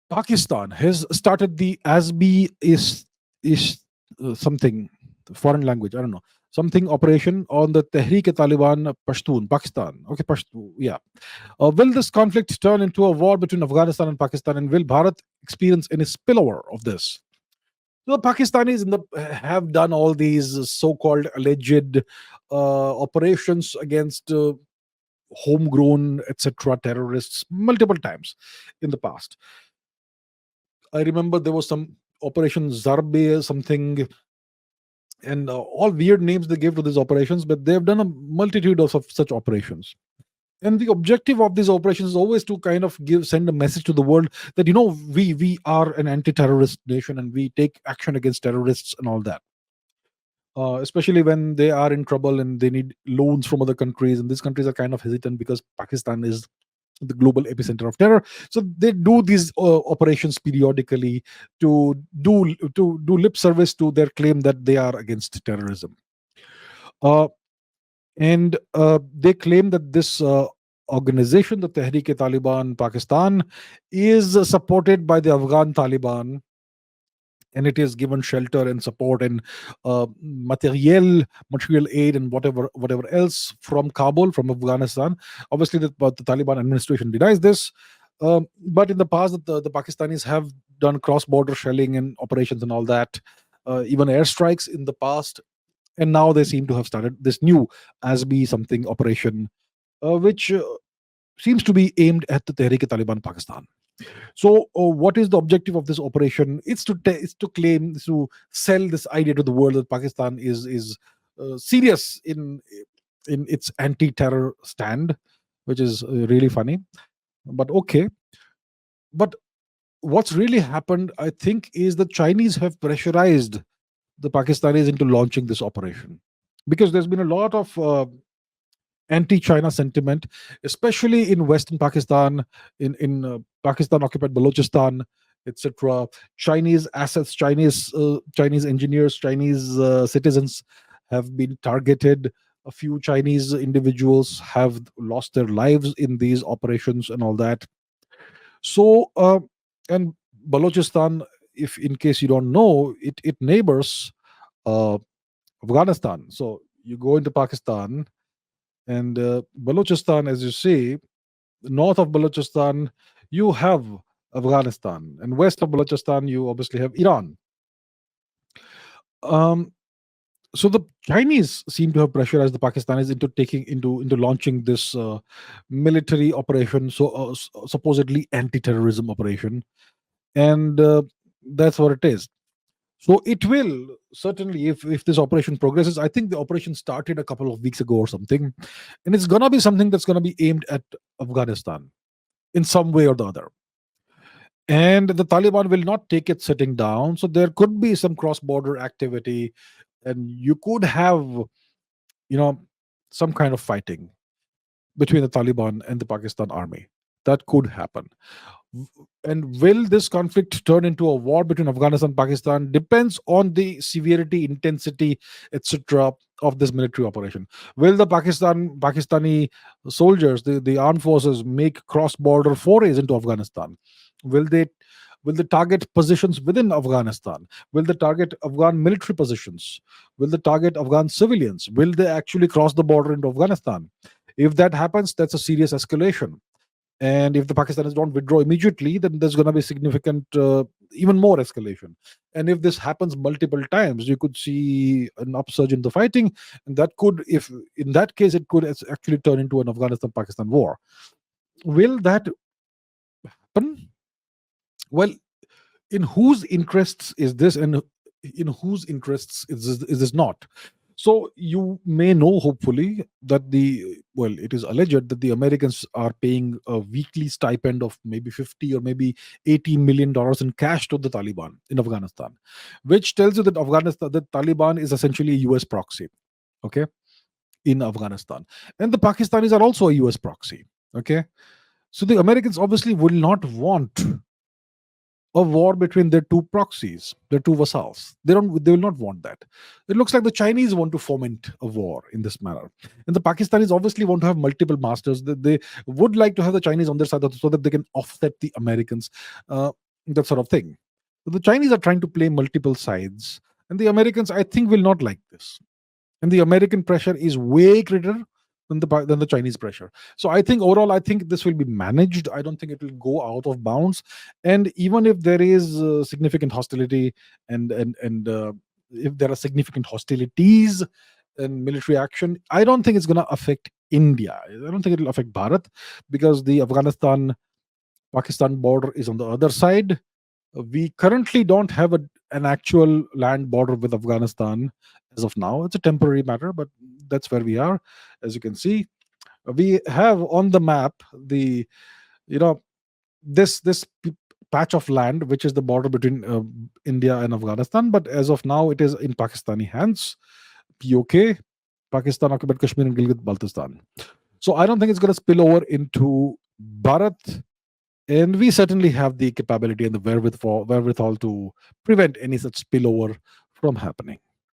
Pakistan has started the ASB is something foreign language. I don't know something operation on the Tehreek-e-Taliban Pashtun, Pakistan. Okay, Pashtun. Yeah. Will this conflict turn into a war between Afghanistan and Pakistan, and will Bharat experience any spillover of this? The Pakistanis have done all these so-called alleged operations against homegrown, etc., terrorists multiple times in the past. I remember there was some Operation Zarbe, something, and all weird names they gave to these operations, but they've done a multitude of such operations. And the objective of these operations is always to kind of send a message to the world that we are an anti-terrorist nation and we take action against terrorists and all that. Especially when they are in trouble and they need loans from other countries, and these countries are kind of hesitant because Pakistan is the global epicenter of terror. So they do these operations periodically to do lip service to their claim that they are against terrorism. And they claim that this organization, the Tehreek-e-Taliban Pakistan, is supported by the Afghan Taliban, and it is given shelter and support and material aid and whatever else from Kabul, from Afghanistan. Obviously, the Taliban administration denies this. But in the past, the Pakistanis have done cross-border shelling and operations and all that, even airstrikes in the past, and now they seem to have started this new ASB something operation, which seems to be aimed at the Tehreek-e-Taliban Pakistan. So, what is the objective of this operation? It's to claim, to sell this idea to the world that Pakistan is serious in its anti-terror stand, which is really funny. But okay, but what's really happened, I think, is the Chinese have pressurized the Pakistanis into launching this operation, because there's been a lot of anti-China sentiment, especially in Western Pakistan, in Pakistan occupied Balochistan, etc. Chinese assets, Chinese engineers, Chinese citizens have been targeted. A few Chinese individuals have lost their lives in these operations and all that. So, and Balochistan, if in case you don't know, it neighbors uh, Afghanistan. So you go into Pakistan, and Balochistan, as you see, north of Balochistan, you have Afghanistan, and west of Balochistan, you obviously have Iran. Um, so the Chinese seem to have pressurized the Pakistanis into taking into launching this military operation, so supposedly anti-terrorism operation, and that's what it is. So it will certainly, if this operation progresses, I think the operation started a couple of weeks ago or something, and it's gonna be something that's gonna be aimed at Afghanistan in some way or the other. And the Taliban will not take it sitting down, so there could be some cross-border activity, and you could have, you know, some kind of fighting between the Taliban and the Pakistan army. That could happen. And will this conflict turn into a war between Afghanistan and Pakistan depends on the severity, intensity, etc. of this military operation. Will the Pakistani soldiers, the armed forces, make cross-border forays into Afghanistan? Will they target positions within Afghanistan? Will they target Afghan military positions? Will they target Afghan civilians? Will they actually cross the border into Afghanistan? If that happens, that's a serious escalation. And if the Pakistanis don't withdraw immediately, then there's going to be significant, even more escalation. And if this happens multiple times, you could see an upsurge in the fighting, and that could, if in that case, it could actually turn into an Afghanistan-Pakistan war. Will that happen? Well, in whose interests is this, and in whose interests is this not? So you may know, hopefully, that it is alleged that the Americans are paying a weekly stipend of maybe 50 or maybe $80 million in cash to the Taliban in Afghanistan, which tells you that the Taliban is essentially a US proxy, okay, in Afghanistan. And the Pakistanis are also a US proxy, okay. So the Americans obviously will not want a war between their two proxies, their two vassals. They will not want that. It looks like the Chinese want to foment a war in this manner. And the Pakistanis obviously want to have multiple masters. They would like to have the Chinese on their side so that they can offset the Americans. that sort of thing. So the Chinese are trying to play multiple sides, and the Americans, I think, will not like this. And the American pressure is way greater than the Chinese pressure. So I think overall, I think this will be managed. I don't think it will go out of bounds. And even if there is significant hostility and if there are significant hostilities and military action, I don't think it's going to affect India. I don't think it will affect Bharat because the Afghanistan-Pakistan border is on the other side. We currently don't have an actual land border with Afghanistan as of now. It's a temporary matter, but that's where we are. As you can see, we have on the map the you know this patch of land which is the border between India and Afghanistan. But as of now, it is in Pakistani hands. POK, Pakistan occupied Kashmir and Gilgit Baltistan. So I don't think it's going to spill over into Bharat, and we certainly have the capability and the wherewithal to prevent any such spillover from happening.